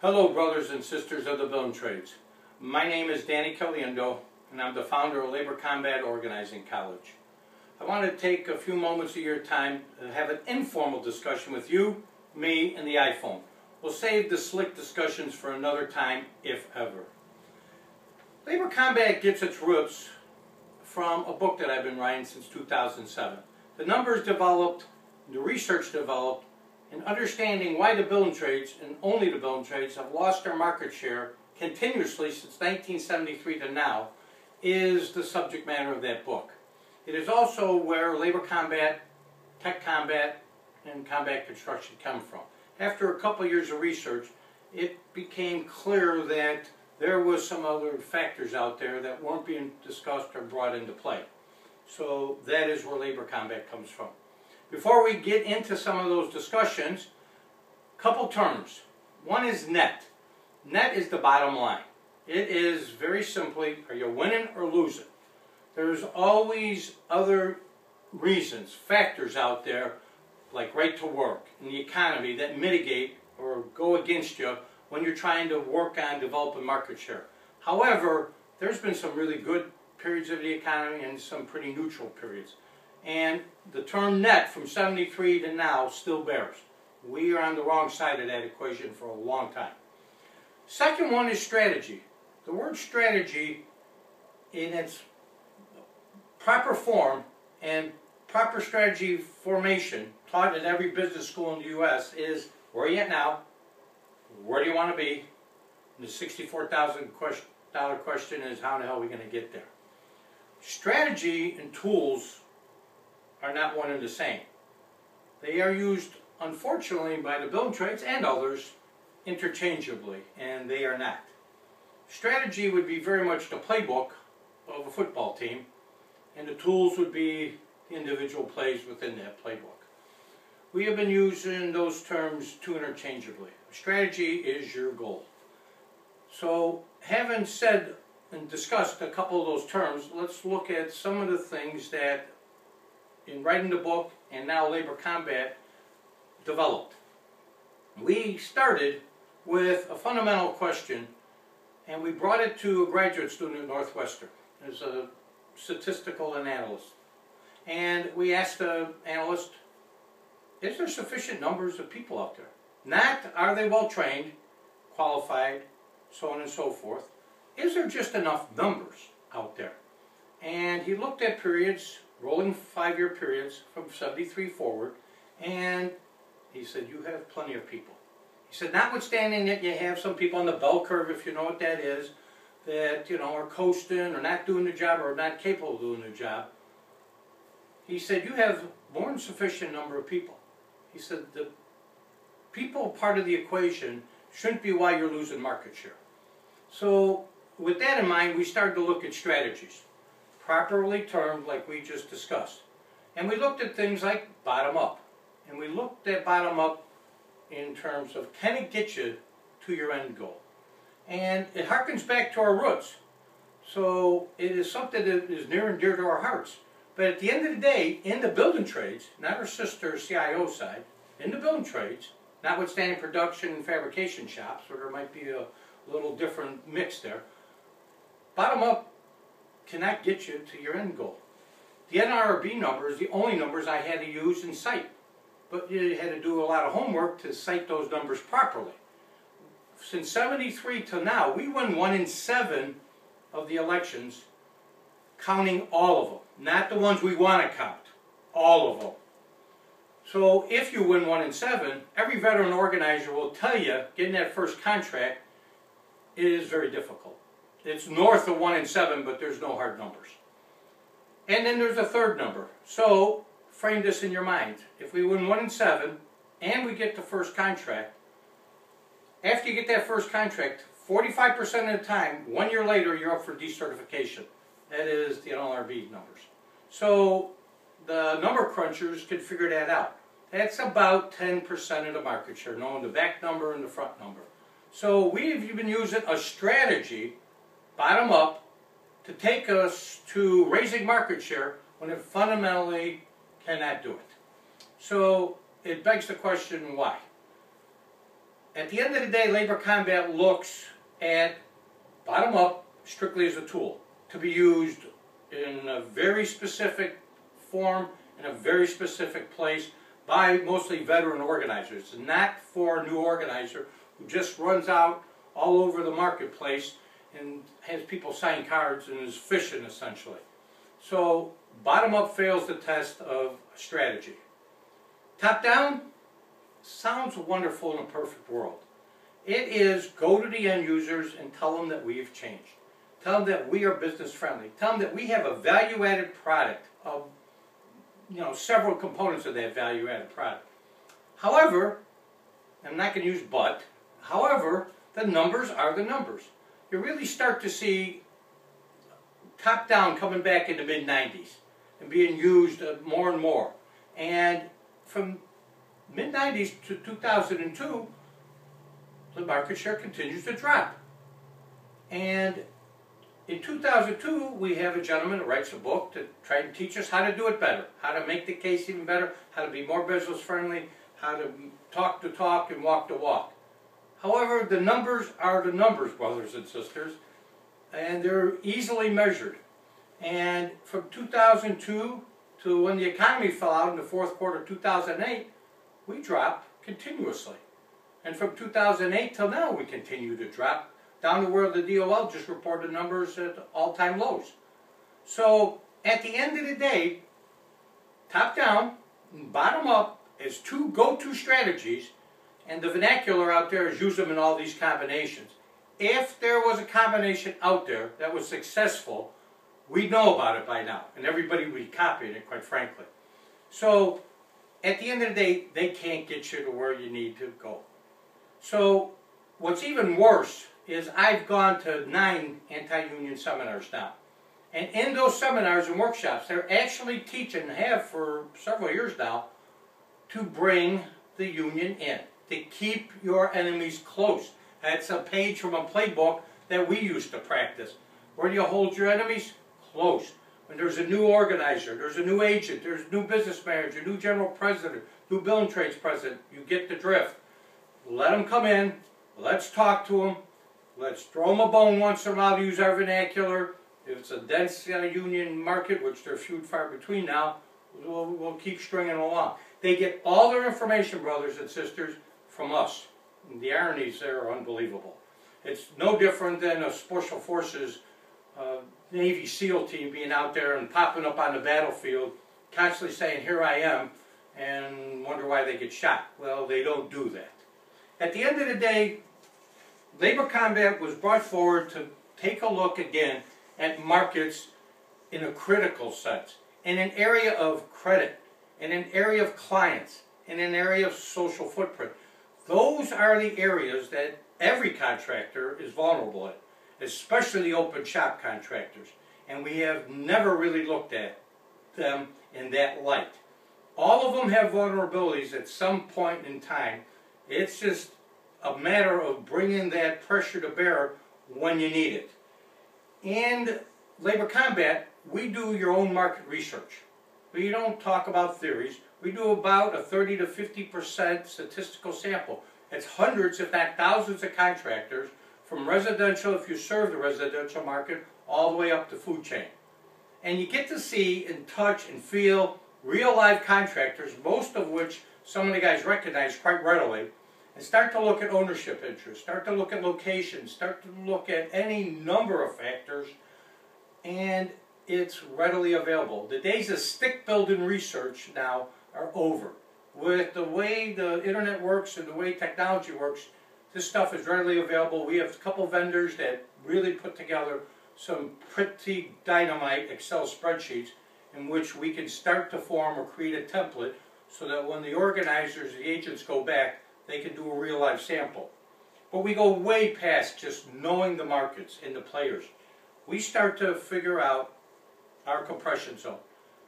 Hello, brothers and sisters of the building trades. My name is Danny Caliendo, and I'm the founder of Labor Combat Organizing College. I want to take a few moments of your time to have an informal discussion with you, me, and the iPhone. We'll save the slick discussions for another time, if ever. Labor Combat gets its roots from a book that I've been writing since 2007. The numbers developed, the research developed, and understanding why the building trades, and only the building trades, have lost their market share continuously since 1973 to now is the subject matter of that book. It is also where labor combat, tech combat, and combat construction come from. After a couple of years of research, it became clear that there was some other factors out there that weren't being discussed or brought into play. So that is where labor combat comes from. Before we get into some of those discussions, couple terms. One is net. Net is the bottom line. It is very simply, are you winning or losing? There's always other reasons, factors out there, like right to work and the economy, that mitigate or go against you when you're trying to work on developing market share. However, there's been some really good periods of the economy and some pretty neutral periods. And the term net from 73 to now still bears. We are on the wrong side of that equation for a long time. Second one is strategy. The word strategy in its proper form and proper strategy formation taught at every business school in the U.S. is where are you at now, where do you want to be, and the $64,000 question is how the hell are we going to get there. Strategy and tools are not one and the same. They are used, unfortunately, by the building trades and others interchangeably, and they are not. Strategy would be very much the playbook of a football team, and the tools would be the individual plays within that playbook. We have been using those terms too interchangeably. Strategy is your goal. So, having said and discussed a couple of those terms, let's look at some of the things that in writing the book and now Labor Combat developed. We started with a fundamental question, and we brought it to a graduate student at Northwestern as a statistical analyst. And we asked the analyst, is there sufficient numbers of people out there? Not are they well trained, qualified, so on and so forth. Is there just enough numbers out there? And he looked at periods, rolling 5-year periods from 73 forward, and he said, you have plenty of people. He said, notwithstanding that you have some people on the bell curve, if you know what that is, that, are coasting or not doing the job or not capable of doing the job, he said, you have more than sufficient number of people. He said, the people part of the equation shouldn't be why you're losing market share. So, with that in mind, we started to look at strategies, properly termed like we just discussed. And we looked at things like bottom up. And we looked at bottom up in terms of can it get you to your end goal? And it harkens back to our roots. So it is something that is near and dear to our hearts. But at the end of the day, in the building trades, not our sister CIO side, in the building trades, notwithstanding production and fabrication shops, where there might be a little different mix there, bottom up cannot get you to your end goal. The NLRB number is the only numbers I had to use and cite. But you had to do a lot of homework to cite those numbers properly. Since 73 to now, we won 1 in 7 of the elections, counting all of them. Not the ones we want to count. All of them. So if you win 1 in 7, every veteran organizer will tell you getting that first contract is very difficult. It's north of 1 in 7, but there's no hard numbers. And then there's a third number. So, frame this in your mind. If we win 1 in 7, and we get the first contract, after you get that first contract, 45% of the time, 1 year later, you're up for decertification. That is the NLRB numbers. So, the number crunchers could figure that out. That's about 10% of the market share, knowing the back number and the front number. So, we've been using a strategy bottom up to take us to raising market share when it fundamentally cannot do it. So it begs the question, why? at the end of the day, Labor Combat looks at bottom up strictly as a tool to be used in a very specific form, in a very specific place, by mostly veteran organizers, not for a new organizer who just runs out all over the marketplace and has people sign cards and is fishing essentially. So bottom up fails the test of strategy. Top down sounds wonderful in a perfect world. It is go to the end users and tell them that we've changed. Tell them that we are business friendly. Tell them that we have a value added product of several components of that value added product. However, I'm not going to use but, however, the numbers are the numbers. You really start to see top down coming back in the mid-90s and being used more and more. And from mid-90s to 2002, the market share continues to drop. And in 2002, we have a gentleman that writes a book to try and teach us how to do it better, how to make the case even better, how to be more business friendly, how to talk the talk and walk the walk. However, the numbers are the numbers, brothers and sisters, and they're easily measured. And from 2002 to when the economy fell out in the fourth quarter of 2008, we dropped continuously. And from 2008 till now, we continue to drop, down to where the DOL just reported numbers at all-time lows. So, at the end of the day, top down and bottom up is two go-to strategies, and the vernacular out there is use them in all these combinations. If there was a combination out there that was successful, we'd know about it by now, and everybody would be copying it, quite frankly. So, at the end of the day, they can't get you to where you need to go. So, what's even worse is I've gone to 9 anti-union seminars now. And in those seminars and workshops, they're actually teaching, have for several years now, to bring the union in, to keep your enemies close. That's a page from a playbook that we used to practice. Where do you hold your enemies? Close. When there's a new organizer, there's a new agent, there's a new business manager, new general president, new bill and trades president, you get the drift. Let them come in, let's talk to them, let's throw them a bone once in a while to use our vernacular. If it's a dense union market, which they're few and far between now, we'll keep stringing them along. They get all their information, brothers and sisters, from us. And the ironies there are unbelievable. It's no different than a Special Forces Navy SEAL team being out there and popping up on the battlefield, constantly saying, here I am, and wonder why they get shot. Well, they don't do that. At the end of the day, Labor Combat was brought forward to take a look again at markets in a critical sense, in an area of credit, in an area of clients, in an area of social footprint. Those are the areas that every contractor is vulnerable in, especially the open shop contractors. And we have never really looked at them in that light. All of them have vulnerabilities at some point in time. It's just a matter of bringing that pressure to bear when you need it. And Labor Combat, we do your own market research. We don't talk about theories. We do about a 30 to 50% statistical sample. It's hundreds, if not thousands, of contractors, from residential, if you serve the residential market, all the way up to food chain. And you get to see and touch and feel real live contractors, most of which some of the guys recognize quite readily, and start to look at ownership interests, start to look at locations, start to look at any number of factors, and it's readily available. The days of stick building research now are over. With the way the internet works and the way technology works, this stuff is readily available. We have a couple vendors that really put together some pretty dynamite Excel spreadsheets in which we can start to form or create a template so that when the organizers, the agents go back, they can do a real life sample. But we go way past just knowing the markets and the players. We start to figure out our compression zone.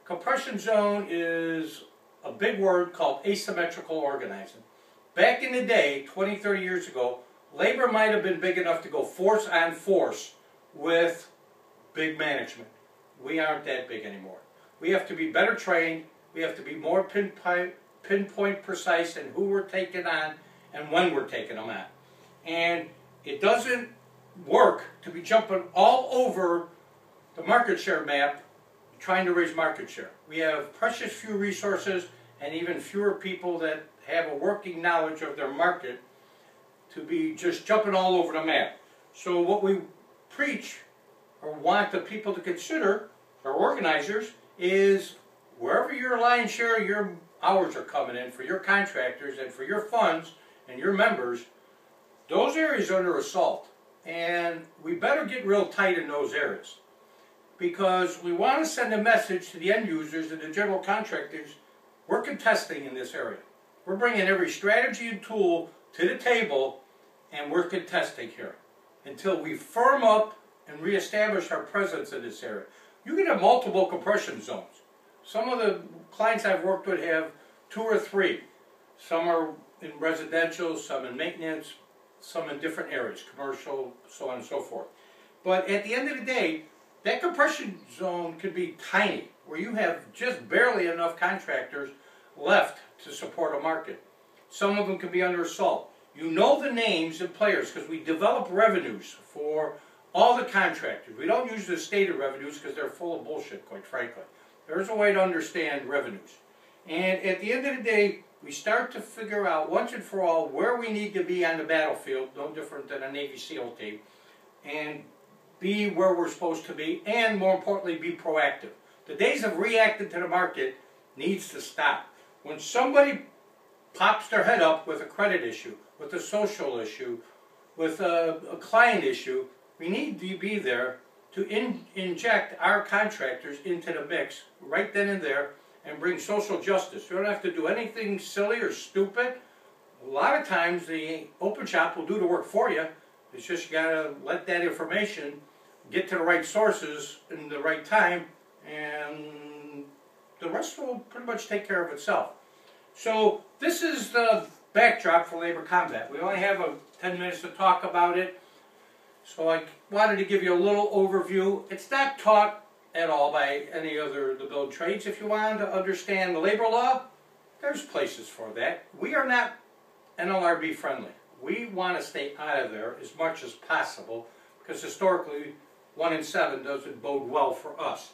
Compression zone is a big word called asymmetrical organizing. Back in the day, 20, 30 years ago, labor might have been big enough to go force on force with big management. We aren't that big anymore. We have to be better trained. We have to be more pinpoint precise in who we're taking on and when we're taking them on. And it doesn't work to be jumping all over the market share map trying to raise market share. We have precious few resources and even fewer people that have a working knowledge of their market to be just jumping all over the map. So what we preach or want the people to consider, our organizers, is wherever your lion's share of your hours are coming in for your contractors and for your funds and your members, those areas are under assault. And we better get real tight in those areas, because we want to send a message to the end users and the general contractors. We're contesting in this area. We're bringing every strategy and tool to the table, and we're contesting here until we firm up and reestablish our presence in this area. You can have multiple compression zones. Some of the clients I've worked with have 2 or 3. Some are in residential, some in maintenance, some in different areas, commercial, so on and so forth. But at the end of the day, that compression zone could be tiny, where you have just barely enough contractors left to support a market. Some of them can be under assault. You know the names and players because we develop revenues for all the contractors. We don't use the stated revenues because they're full of bullshit, quite frankly. There's a way to understand revenues. And at the end of the day, we start to figure out once and for all where we need to be on the battlefield, no different than a Navy SEAL team, and be where we're supposed to be, and more importantly, be proactive. The days of reacting to the market needs to stop. When somebody pops their head up with a credit issue, with a social issue, with a client issue, we need to be there to inject our contractors into the mix right then and there and bring social justice. You don't have to do anything silly or stupid. A lot of times the open shop will do the work for you. It's just you got to let that information get to the right sources in the right time, and the rest will pretty much take care of itself. So this is the backdrop for labor combat. We only have 10 minutes to talk about it, so I wanted to give you a little overview. It's not taught at all by any other of the building trades. If you want to understand the labor law, there's places for that. We are not NLRB friendly. We want to stay out of there as much as possible because historically 1 in 7 doesn't bode well for us.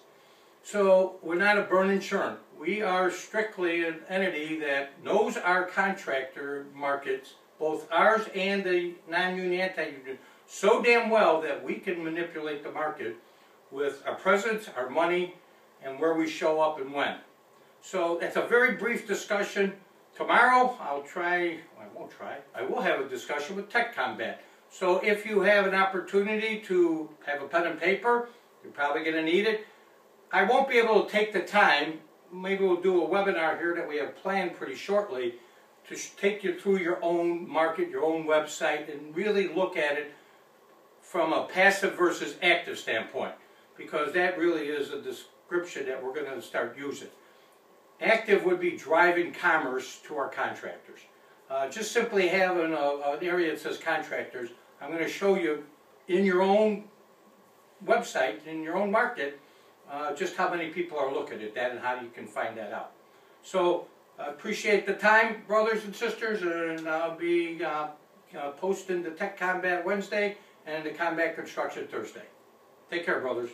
So we're not a burn and churn. We are strictly an entity that knows our contractor markets, both ours and the non-union, anti-union, so damn well that we can manipulate the market with our presence, our money, and where we show up and when. So it's a very brief discussion. Tomorrow I will have a discussion with Tech Combat. So if you have an opportunity to have a pen and paper, you're probably going to need it. I won't be able to take the time. Maybe we'll do a webinar here that we have planned pretty shortly to take you through your own market, your own website, and really look at it from a passive versus active standpoint, because that really is a description that we're going to start using. Active would be driving commerce to our contractors. Just simply having an area that says contractors, I'm going to show you in your own website, in your own market, just how many people are looking at that and how you can find that out. So I appreciate the time, brothers and sisters, and I'll be posting the Tech Combat Wednesday and the Combat Construction Thursday. Take care, brothers.